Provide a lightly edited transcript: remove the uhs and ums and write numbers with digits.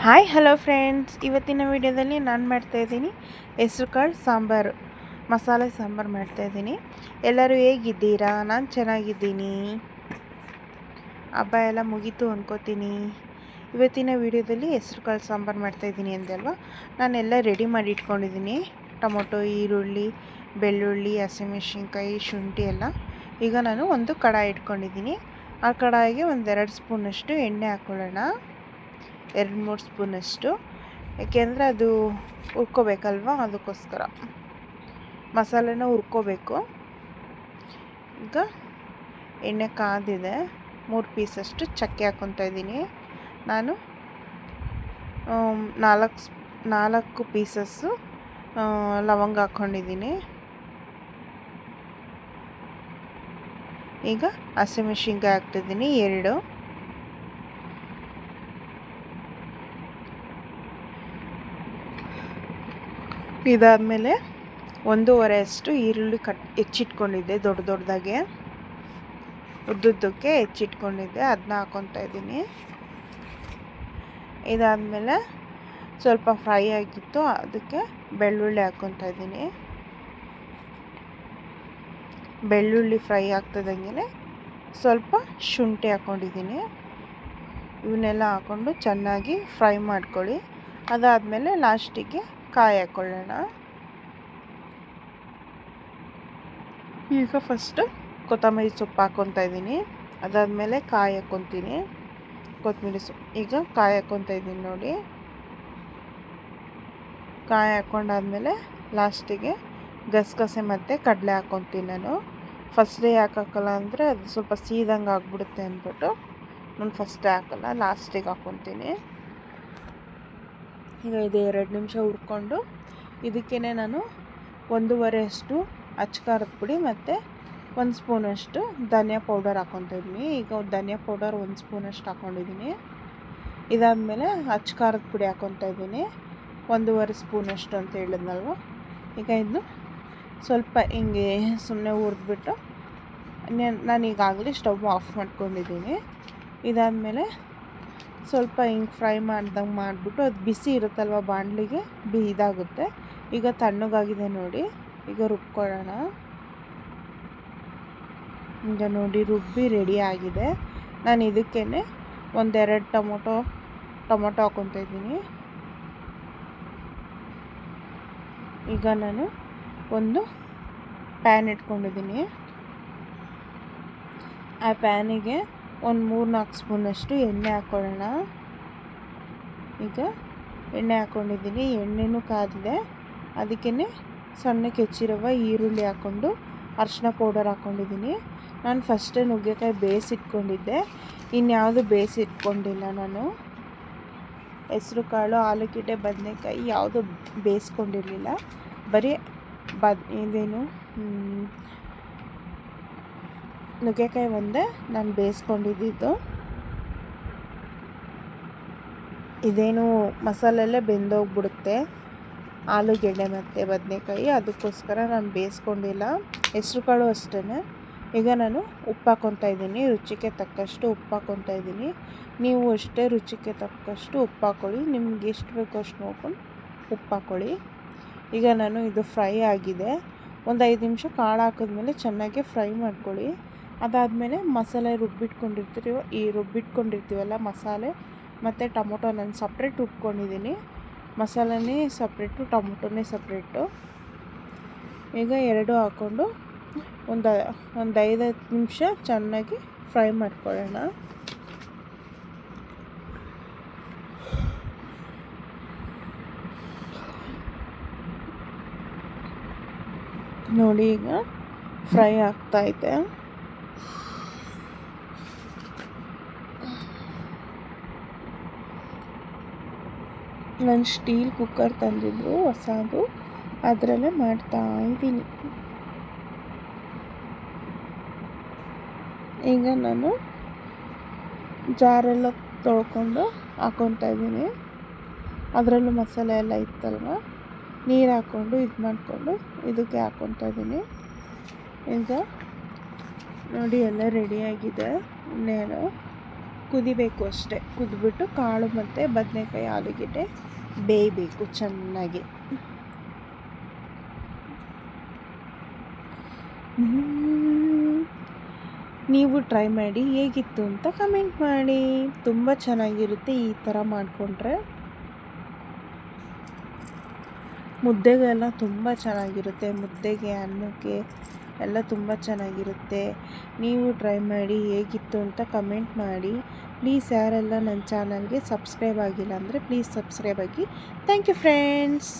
Hi hello friends, ಇವತ್ತಿನ ವಿಡಿಯೋದಲ್ಲಿ ನಾನು ಮಾಡ್ತಾಯಿದ್ದೀನಿ ಹೆಸರುಕಾಳು ಸಾಂಬಾರು, ಮಸಾಲೆ ಸಾಂಬಾರು ಮಾಡ್ತಾಯಿದ್ದೀನಿ. ಎಲ್ಲರೂ ಹೇಗಿದ್ದೀರಾ? ನಾನು ಚೆನ್ನಾಗಿದ್ದೀನಿ. ಹಬ್ಬ ಎಲ್ಲ ಮುಗೀತು ಅಂದ್ಕೋತೀನಿ. ಇವತ್ತಿನ ವಿಡಿಯೋದಲ್ಲಿ ಹೆಸರುಕಾಳು ಸಾಂಬಾರು ಮಾಡ್ತಾಯಿದ್ದೀನಿ ಅಂದಲ್ವ, ನಾನೆಲ್ಲ ರೆಡಿ ಮಾಡಿ ಇಟ್ಕೊಂಡಿದ್ದೀನಿ. ಟೊಮೊಟೊ, ಈರುಳ್ಳಿ, ಬೆಳ್ಳುಳ್ಳಿ, ಹಸಿಮೆಣಸಿನ್ಕಾಯಿ, ಶುಂಠಿ ಎಲ್ಲ. ಈಗ ನಾನು ಒಂದು ಕಡಾಯಿ ಇಟ್ಕೊಂಡಿದ್ದೀನಿ. ಆ ಕಡಾಯಿಗೆ 1-2 ಸ್ಪೂನಷ್ಟು ಎಣ್ಣೆ ಹಾಕ್ಕೊಳ್ಳೋಣ. 2-3 ಸ್ಪೂನಷ್ಟು, ಯಾಕೆಂದರೆ ಅದು ಹುರ್ಕೋಬೇಕಲ್ವ, ಅದಕ್ಕೋಸ್ಕರ ಮಸಾಲೆನ ಹುರ್ಕೋಬೇಕು. ಈಗ ಎಣ್ಣೆ ಕಾದಿದೆ. 3 ಪೀಸಷ್ಟು ಚಕ್ಕೆ ಹಾಕ್ಕೊತಾ ಇದ್ದೀನಿ. ನಾನು 4 ಪೀಸಸ್ಸು ಲವಂಗ ಹಾಕ್ಕೊಂಡಿದ್ದೀನಿ. ಈಗ ಹಸಿಮೆಣಸಿನ್ಕಾಯಿ ಹಾಕ್ತಿದ್ದೀನಿ 2. ಇದಾದಮೇಲೆ 1.5 ಅಷ್ಟು ಈರುಳ್ಳಿ ಹೆಚ್ಚಿಟ್ಕೊಂಡಿದ್ದೆ, ದೊಡ್ಡದಾಗೆ ಉದ್ದುದ್ದಕ್ಕೆ ಹೆಚ್ಚಿಟ್ಕೊಂಡಿದ್ದೆ, ಅದನ್ನ ಹಾಕ್ಕೊತಾ ಇದ್ದೀನಿ. ಇದಾದಮೇಲೆ ಸ್ವಲ್ಪ ಫ್ರೈ ಆಗಿತ್ತು, ಅದಕ್ಕೆ ಬೆಳ್ಳುಳ್ಳಿ ಹಾಕ್ಕೊತಾ ಇದ್ದೀನಿ. ಬೆಳ್ಳುಳ್ಳಿ ಫ್ರೈ ಆಗ್ತದಂಗೆ ಸ್ವಲ್ಪ ಶುಂಠಿ ಹಾಕ್ಕೊಂಡಿದ್ದೀನಿ. ಇವನ್ನೆಲ್ಲ ಹಾಕ್ಕೊಂಡು ಚೆನ್ನಾಗಿ ಫ್ರೈ ಮಾಡ್ಕೊಳ್ಳಿ. ಅದಾದಮೇಲೆ ಲಾಸ್ಟಿಗೆ ಕಾಯಿ ಹಾಕ್ಕೊಳ್ಳೋಣ. ಈಗ ಫಸ್ಟು ಕೊತ್ತಂಬರಿ ಸೊಪ್ಪು ಹಾಕ್ಕೊತಾ ಇದ್ದೀನಿ. ಅದಾದಮೇಲೆ ಕಾಯಿ ಹಾಕ್ಕೊತೀನಿ, ಕೊತ್ತಂಬರಿ ಸೊಪ್ಪು. ಈಗ ಕಾಯಿ ಹಾಕ್ಕೊತಾ ಇದ್ದೀನಿ ನೋಡಿ. ಕಾಯಿ ಹಾಕ್ಕೊಂಡಾದ್ಮೇಲೆ ಲಾಸ್ಟಿಗೆ ಗಸಗಸೆ ಮತ್ತು ಕಡಲೆ ಹಾಕ್ಕೊತೀನಿ. ನಾನು ಫಸ್ಟೇ ಯಾಕೆ ಹಾಕಲ್ಲ ಅಂದರೆ ಅದು ಸ್ವಲ್ಪ ಸೀದಂಗೆ ಆಗಿಬಿಡುತ್ತೆ ಅಂದ್ಬಿಟ್ಟು ನಾನು ಫಸ್ಟೇ ಹಾಕಲ್ಲ, ಲಾಸ್ಟಿಗೆ ಹಾಕ್ಕೊತೀನಿ. ಈಗ ಇದು 2 ನಿಮಿಷ ಹುರ್ಕೊಂಡು ಇದಕ್ಕೇ ನಾನು 1.5 ಅಷ್ಟು ಅಚ್ಕಾರದ ಪುಡಿ ಮತ್ತು 1 ಸ್ಪೂನಷ್ಟು ಧನಿಯಾ ಪೌಡರ್ ಹಾಕ್ಕೊತಾ ಇದ್ದೀನಿ. ಈಗ ಧನಿಯಾ ಪೌಡರ್ 1 ಸ್ಪೂನಷ್ಟು ಹಾಕ್ಕೊಂಡಿದ್ದೀನಿ. ಇದಾದಮೇಲೆ ಅಚ್ಕಾರದ ಪುಡಿ ಹಾಕ್ಕೊತಾ ಇದ್ದೀನಿ 1.5 ಸ್ಪೂನಷ್ಟು ಅಂತ ಹೇಳಿದ್ನಲ್ವ. ಈಗ ಇದನ್ನು ಸ್ವಲ್ಪ ಹಿಂಗೆ ಸುಮ್ಮನೆ ಹುರಿದ್ಬಿಟ್ಟು ನಾನು ಈಗಾಗಲೇ ಸ್ಟವ್ ಆಫ್ ಮಾಡ್ಕೊಂಡಿದ್ದೀನಿ. ಇದಾದಮೇಲೆ ಸ್ವಲ್ಪ ಹಿಂಗೆ ಫ್ರೈ ಮಾಡ್ದಂಗೆ ಮಾಡಿಬಿಟ್ಟು ಅದು ಬಿಸಿ ಇರುತ್ತಲ್ವ ಬಾಣಲಿಗೆ ಇದಾಗುತ್ತೆ. ಈಗ ತಣ್ಣಗಾಗಿದೆ ನೋಡಿ. ಈಗ ರುಬ್ಕೊಳ್ಳೋಣ. ಈಗ ನೋಡಿ ರುಬ್ಬಿ ರೆಡಿ ಆಗಿದೆ. ನಾನು ಇದಕ್ಕೇ 1-2 ಟೊಮೊಟೊ ಹಾಕ್ಕೊತಾ ಇದ್ದೀನಿ. ಈಗ ನಾನು ಒಂದು ಪ್ಯಾನ್ ಇಟ್ಕೊಂಡಿದ್ದೀನಿ. ಆ ಪ್ಯಾನಿಗೆ 3-4 ಸ್ಪೂನಷ್ಟು ಎಣ್ಣೆ ಹಾಕ್ಕೊಳ್ಳೋಣ. ಈಗ ಎಣ್ಣೆ ಹಾಕ್ಕೊಂಡಿದ್ದೀನಿ, ಎಣ್ಣೆನೂ ಕಾದಿದೆ. ಅದಕ್ಕೇ ಸಣ್ಣಕ್ಕೆ ಹೆಚ್ಚಿರುವ ಈರುಳ್ಳಿ ಹಾಕ್ಕೊಂಡು ಅರಿಶಿನ ಪೌಡರ್ ಹಾಕ್ಕೊಂಡಿದ್ದೀನಿ. ನಾನು ಫಸ್ಟೇ ನುಗ್ಗೆಕಾಯಿ ಬೇಯಿಸಿಟ್ಕೊಂಡಿದ್ದೆ, ಇನ್ಯಾವುದು ಬೇಯಿಸಿಟ್ಕೊಂಡಿಲ್ಲ. ನಾನು ಹೆಸರು ಕಾಳು, ಆಲೂಗೆಡ್ಡೆ, ಬದನೆಕಾಯಿ ಯಾವುದು ಬೇಯಿಸ್ಕೊಂಡಿರಲಿಲ್ಲ. ಬರೀ ಇದೇನು ನುಗ್ಗೆಕಾಯಿ ಒಂದೇ ನಾನು ಬೇಯಿಸ್ಕೊಂಡಿದ್ದು. ಇದೇನು ಮಸಾಲೆಲ್ಲೇ ಬೆಂದೋಗ್ಬಿಡುತ್ತೆ ಆಲೂಗೆಡ್ಡೆ ಮತ್ತು ಬದನೆಕಾಯಿ, ಅದಕ್ಕೋಸ್ಕರ ನಾನು ಬೇಯಿಸ್ಕೊಂಡಿಲ್ಲ. ಹೆಸ್ರು ಕಾಳು ಅಷ್ಟೇ. ಈಗ ನಾನು ಉಪ್ಪು ಹಾಕ್ಕೊತಾ ಇದ್ದೀನಿ, ರುಚಿಗೆ ತಕ್ಕಷ್ಟು ಉಪ್ಪು ಹಾಕ್ಕೊತಾ ಇದ್ದೀನಿ. ನೀವು ಅಷ್ಟೇ ರುಚಿಗೆ ತಕ್ಕಷ್ಟು ಉಪ್ಪು ಹಾಕ್ಕೊಳ್ಳಿ, ನಿಮ್ಗೆ ಎಷ್ಟು ಬೇಕೋ ಅಷ್ಟು ನೋಡ್ಕೊಂಡು ಉಪ್ಪು ಹಾಕ್ಕೊಳ್ಳಿ. ಈಗ ನಾನು ಇದು ಫ್ರೈ ಆಗಿದೆ. 5 ನಿಮಿಷ ಕಾಳು ಹಾಕಿದ್ಮೇಲೆ ಚೆನ್ನಾಗಿ ಫ್ರೈ ಮಾಡ್ಕೊಳ್ಳಿ. ಅದಾದಮೇಲೆ ಮಸಾಲೆ ರುಬ್ಬಿಟ್ಕೊಂಡಿರ್ತೀವಲ್ಲ ಮಸಾಲೆ ಮತ್ತು ಟೊಮೊಟೊ ನಾನು ಸಪ್ರೇಟ್ ರುಬ್ಕೊಂಡಿದ್ದೀನಿ. ಮಸಾಲೆನೇ ಸಪ್ರೇಟು, ಟೊಮೊಟೊನೇ ಸಪ್ರೇಟು. ಈಗ 2 ಹಾಕ್ಕೊಂಡು ಒಂದು 5 ನಿಮಿಷ ಚೆನ್ನಾಗಿ ಫ್ರೈ ಮಾಡ್ಕೊಳ್ಳೋಣ. ನೋಡಿ ಈಗ ಫ್ರೈ ಆಗ್ತಾಯಿದೆ. ನಾನು ಸ್ಟೀಲ್ ಕುಕ್ಕರ್ ತಂದಿದ್ದು ಹೊಸದು, ಅದರಲ್ಲೇ ಮಾಡ್ತಾಯಿದ್ದೀನಿ. ಈಗ ನಾನು ಜಾರೆಲ್ಲ ತೊಳ್ಕೊಂಡು ಹಾಕ್ಕೊತಾ ಇದ್ದೀನಿ. ಅದರಲ್ಲೂ ಮಸಾಲೆ ಎಲ್ಲ ಇತ್ತಲ್ವ, ನೀರು ಹಾಕ್ಕೊಂಡು ಇದು ಮಾಡಿಕೊಂಡು ಇದಕ್ಕೆ ಹಾಕ್ಕೊತಾ ಇದ್ದೀನಿ. ಈಗ ನೋಡಿ ಎಲ್ಲ ರೆಡಿಯಾಗಿದೆ. ಇನ್ನೇನು ಕುದಿಬೇಕು ಅಷ್ಟೇ. ಕುದಿಬಿಟ್ಟು ಕಾಳು ಮತ್ತು ಬದನೆಕಾಯಿ ಆಲೂಗೆಡ್ಡೆ ಬೇಯಬೇಕು ಚೆನ್ನಾಗಿ. ನೀವು ಟ್ರೈ ಮಾಡಿ ಹೇಗಿತ್ತು ಅಂತ ಕಮೆಂಟ್ ಮಾಡಿ. ತುಂಬ ಚೆನ್ನಾಗಿರುತ್ತೆ ಈ ಥರ ಮಾಡಿಕೊಂಡ್ರೆ. ಮುದ್ದೆಗೆಲ್ಲ ತುಂಬ ಚೆನ್ನಾಗಿರುತ್ತೆ. ಮುದ್ದೆಗೆ, ಅನ್ನಕ್ಕೆ ಎಲ್ಲ ತುಂಬ ಚೆನ್ನಾಗಿರುತ್ತೆ. ನೀವು ಟ್ರೈ ಮಾಡಿ ಹೇಗಿತ್ತು ಅಂತ ಕಮೆಂಟ್ ಮಾಡಿ. ಪ್ಲೀಸ್ ಯಾರೆಲ್ಲ ನನ್ನ ಚಾನಲ್ಗೆ ಸಬ್ಸ್ಕ್ರೈಬ್ ಆಗಿಲ್ಲ ಅಂದರೆ ಪ್ಲೀಸ್ ಸಬ್ಸ್ಕ್ರೈಬ್ ಆಗಿ. Thank you friends.